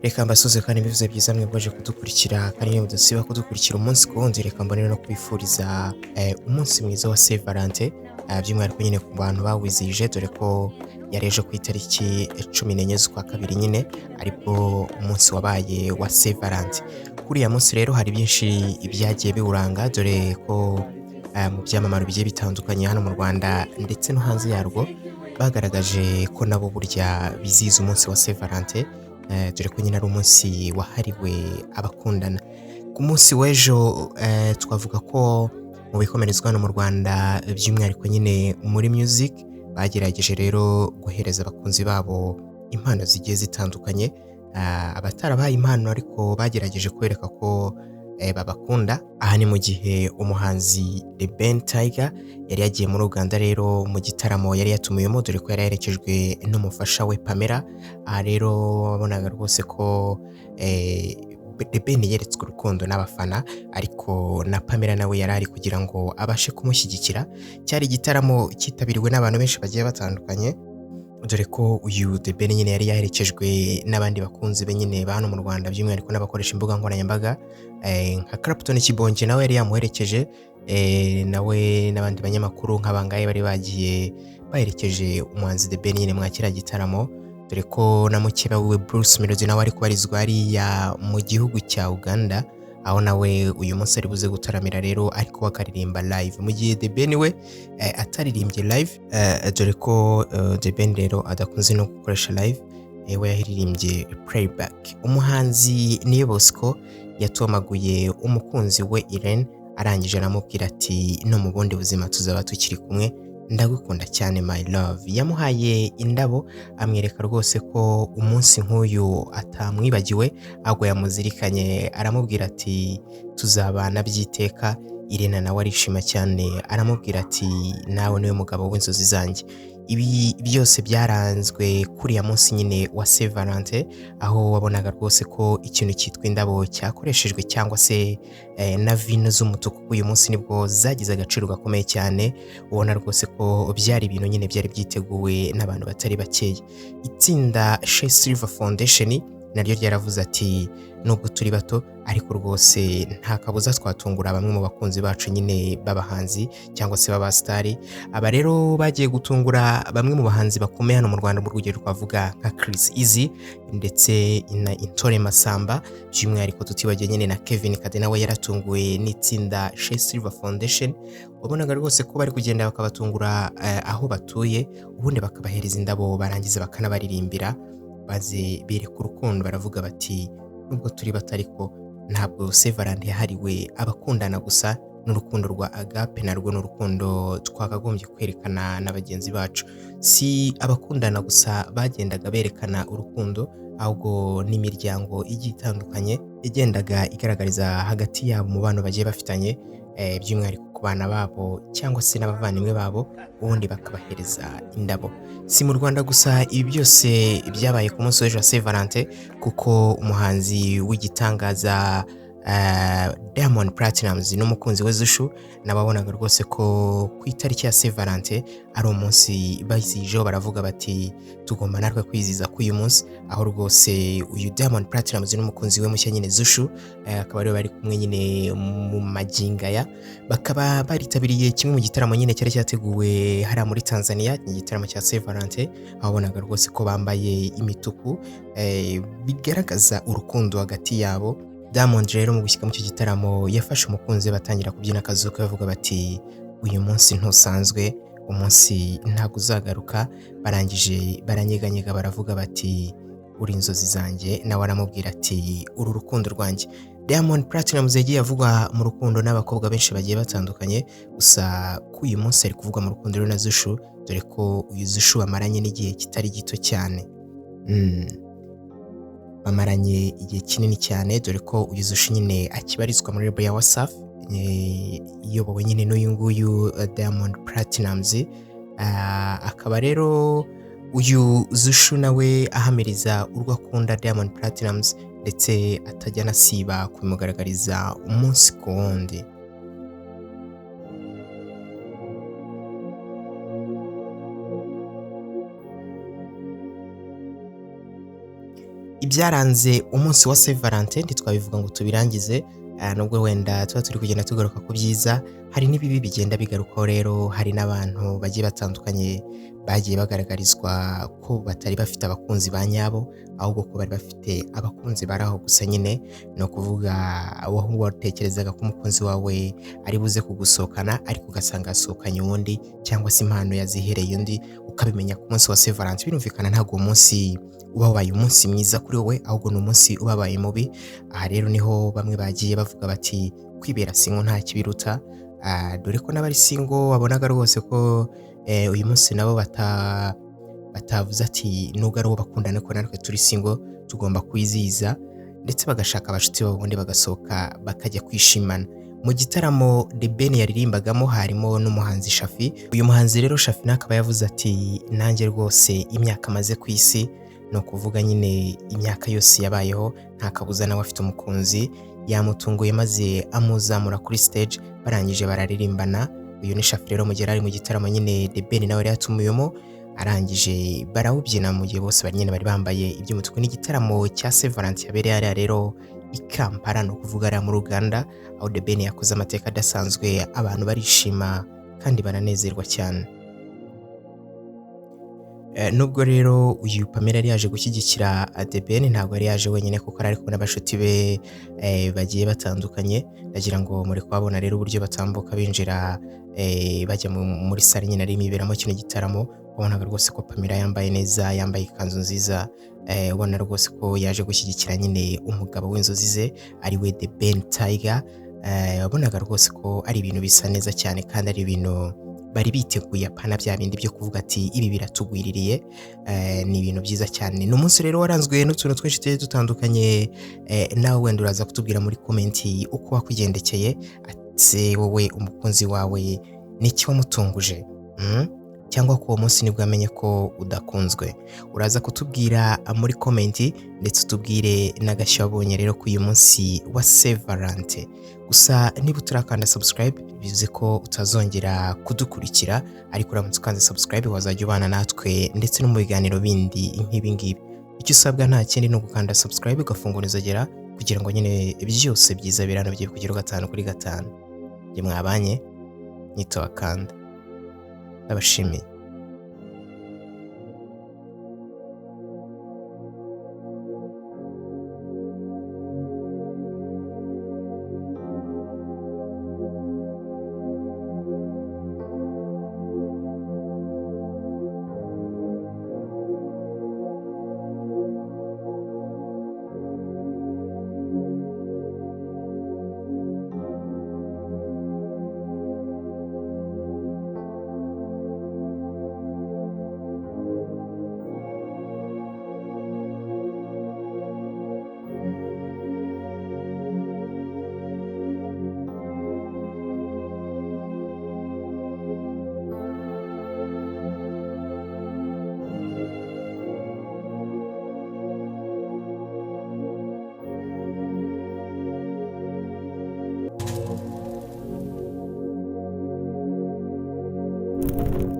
Reka mbasuze kandi mbivuze byiza mwebwaje kudukurikira kandi niba mudasiba kudukurikira umunsi ku wundi reka mbone no kubifuriza umunsi mwiza wa Saint Valentin, by'umwihariko nyine ku bantu bawizihije dore ko yari ejo ku itariki 14 z'ukwa kabiri nyine aribwo umunsi wabaye wa Saint Valentin. Kuri uyu munsi rero hari byinshi byagiye biwuranga dore ko mu byamamare bigiye bitandukanye hano mu Rwanda ndetse no hanze yarwo bagaragaje ko nabo burya bizihiza umunsi wa Saint Valentin. Dore ko nyine ari umunsi wahariwe abakundana. Ku munsi w'ejo twavuga ko mu bikomerezwa hano mu Rwanda by'umwihariko nyine muri music bagerageje rero guhereza abakunzi babo impano zigiye zitandukanye. Abatarabahaye impano ariko bagerageje kwereka ko babakunda. Aha ni mu gihe umuhanzi The Ben Tiger yari yagiye muri Uganda rero mu gitaramo yari yatumiyemo dore ko yari yaherekejwe n'umufasha we Pamela. Aha rero wabonaga rwose ko The Ben yeretswe urukundo n'abafana ariko na Pamela nawe yari ari kugira ngo abashe kumushyigikira. Cyari igitaramo cyitabiriwe n'abantu benshi bagiye batandukanye dore ko uyu The Ben nyine yari yaherekejwe n'abandi bakunzi be nyine ba hano mu Rwanda by'umwihariko n'abakoresha imbuga nkoranyambaga nka Clapton Kibonge nawe yari yamuherekeje, nawe n'abandi banyamakuru nk'abangaye bari bagiye baherekeje umuhanzi The Ben nyine mwa kiriya gitaramo dore ko na mukeba we Bruce Melody nawe ari kubarizwa hariya mu gihugu cya Uganda, aho nawe uyu munsi ari buze gutaramira rero ariko bakaririmba live mu gihe The Ben we ataririmbye live dore ko The Ben rero adakunze no gukoresha live, we yahiririmbye playback. Umuhanzi Niyo Bosco yatomaguye umukunzi we Irene arangije aramubwira ati no mu bundi buzima tuzaba tukiri kumwe, ndagukunda cyane my love. Yamuhaye indabo amwereka rwose ko umunsi nk'uyu atamwibagiwe ahubwo yamuzirikanye, aramubwira ati tuzabana byiteka. Irene nawe arishima cyane aramubwira ati nawe niwe mugabo w'inzozi zanjye. Ibi byose byaranzwe kuri ya munsi nyine wa Saint Valentin, aho wabonaga rwose ko ikintu cyitwa indabo cyakoreshejwe cyangwa se na vino z'umutuku uyu munsi nibwo zagize agaciro gakomeye cyane. Ubona rwose ko byari ibintu nyine byari byiteguwe n'abantu batari bakeya. Itsinda Shea Silver Foundation naryo ryaravuze ati nubwo turi bato ariko rwose nta kabuza twatungura bamwe mu bakunzi bacu nyine b'abahanzi cyangwa se b'abastari. Aba rero bagiye gutungura bamwe mu bahanzi bakomeye hano mu Rwanda mu rugero twavuga nka Chris Easy ndetse na Intore Masamba, by'umwihariko tutibagiye nyine na Kevin Kade nawe yaratunguwe n'itsinda Shea Silver Foundation. Wabonaga rwose ko bari kugenda bakabatungura aho batuye ubundi bakabahereza indabo barangiza bakanabaririmbira baze bereka urukundo. Baravuga bati nubwo turi bato ariko ntabwo Saint Valentin yahariwe abakundana gusa, n'urukundo rwa agape narwo n'urukundo twakagombye kwerekana na bagenzi bacu. Si abakundana gusa bagendaga berekana urukundo ahubwo n'imiryango igiye itandukanye igendaga igaragariza hagati yabo umubano bagiye bafitanye, by'umwihariko ku bana babo cyangwa se n'abavandimwe babo ubundi bakabahereza indabo. Si mu Rwanda gusa ibi byose byabaye ku munsi w'ejo wa Saint Valentin kuko umuhanzi w'igitangaza Diamond Platnumz n'umukunzi we Zushu nababonaga rwose ko ku itariki ya Saint Valentin ari umunsi bazihijeho. Baravuga bati tugomba natwe kwizihiza ku uyu munsi, aho rwose uyu Diamond Platnumz n'umukunzi we mushya nyine Zushu akaba rero bari kumwe nyine mu magingaya, bakaba baritabiriye kimwe mu gitaramo nyine cyari cyateguwe hariya muri Tanzania, igitaramo cya Saint Valentin. Aho wabonaga rwose ko bambaye imituku bigaragaza urukundo hagati yabo. Diamond rero mu gushyika mu cyo gitaramo yafashe umukunzi batangira kubyina akazuka bavuga bati uyu munsi ntusanzwe, umunsi ntabwo uzagaruka. Barangije baranyeganyega baravuga bati uri inzozi zanjye, nawe aramubwira ati uru rukundo rwanjye. Diamond Platnumz yagiye avugwa mu rukundo n'abakobwa benshi bagiye batandukanye, gusa ku uyu munsi ari kuvuga mu rukundo rero na Zushu dore ko uyu Zushu bamaranye n'igihe kitari gito cyane. Bamaranye igihe kinini cyane dore ko uyu Zushu nyine akibarizwa muri label ya Wasafi iyobowe nyine n'uyu nguyu Diamond Platnumz. Akaba rero uyu Zushu nawe ahamiriza urwo akunda Diamond Platnumz ndetse atajya anasiba kumugaragariza umunsi ku wundi. ibyaranze umunsi wa Saint Valentin ntitwabivuga ngo tubirangize, nubwo wenda tuba turi kugenda tugaruka ku byiza, hari n'ibibi bigenda bigarukaho. Rero hari n'abantu bagiye batandukanye bagiye bagaragarizwa ko batari bafite abakunzi ba nyabo, ahubwo ko bari bafite abakunzi bari aho gusa nyine. Ni ukuvuga wowe watekerezaga ko umukunzi wawe ari buze kugusohokana ariko ugasanga yasohokanye uwundi, cyangwa se impano yazihereye undi, ukabimenya ku munsi wa Saint Valentin. Birumvikana ntabwo uwo munsi uba wabaye umunsi mwiza kuri wowe, ahubwo ni umunsi ubabaye mubi. Aha rero niho bamwe bagiye bavuga bati kwibera singo nta kibiruta, dore ko n'abari singo wabonaga rwose ko uyu munsi nabo batavuze ati nubwo ari uwo bakundana ko natwe turi singo tugomba kwizihiza, ndetse bagashaka abashuti babo ubundi bagasohoka bakajya kwishimana. Mu gitaramo The Ben yaririmbagamo harimo n'umuhanzi Shafi. Uyu muhanzi rero Shafi nawe akaba yavuze ati nanjye rwose imyaka amaze ku isi, ni ukuvuga nyine imyaka yose yabayeho, nta kabuza nawe afite umukunzi. Yamutunguye maze amuzamura kuri stage, barangije bararirimbana. Uyu ni Shafi rero mu gihe ari mu gitaramo nyine The Ben nawe yari yatumuyemo, arangije barawubyina mu gihe bose bari nyine bari bambaye iby'umutuku. N'igitaramo cya Saint Valentin yabereye hariya rero i Kampala, ni ukuvuga ariya muri Uganda, aho The Ben yakoze amateka adasanzwe, abantu barishima kandi baranezerwa cyane. Nubwo rero uyu Pamela yari yaje gushyigikira The Ben, ntabwo yari yaje wenyine kuko ari kumwe n'abashuti be bagiye batandukanye. Ndagira ngo muri kubabona rero uburyo batambuka binjira bajya muri sare nyine arimo iberamo kino gitaramo. Wabonaga rwose ko Pamela yambaye neza, yambaye ikanzu nziza, ubona rwose ko yaje gushyigikira nyine umugabo w'inzozi ze ari we The Ben Tiger. Wabonaga rwose ko ari ibintu bisa neza cyane kandi ari ibintu bari biteguye, apana bya bindi byo kuvuga ati ibi biratugwiririye. Ni ibintu byiza cyane. Ni umunsi rero waranzwe n'utuntu twinshi tugiye dutandukanye. Nawe wenda uraza kutubwira muri komenti uko wakugendekeye, ati wowe umukunzi wawe n'iki wamutunguje, cyangwa ko uwo munsi nibwo yamenye ko udakunzwe. Uraza kutubwira muri komenti, ndetse utubwire n'agashya wabonye rero ku uyu munsi wa Saint Valentin. Gusa niba utarakanda subscribe bivuze ko utazongera kudukurikira, ariko uramutse ukanze subscribe wazajya ubana natwe ndetse no mu biganiro bindi nk'ibi ngibi. Icyo usabwa nta kindi ni ugukanda subscribe ugafungura inzogera kugira ngo nyine byose byiza birano bigiye kugira 5/5. Njye mwabanye nyito Wakanda, ndabashimiye.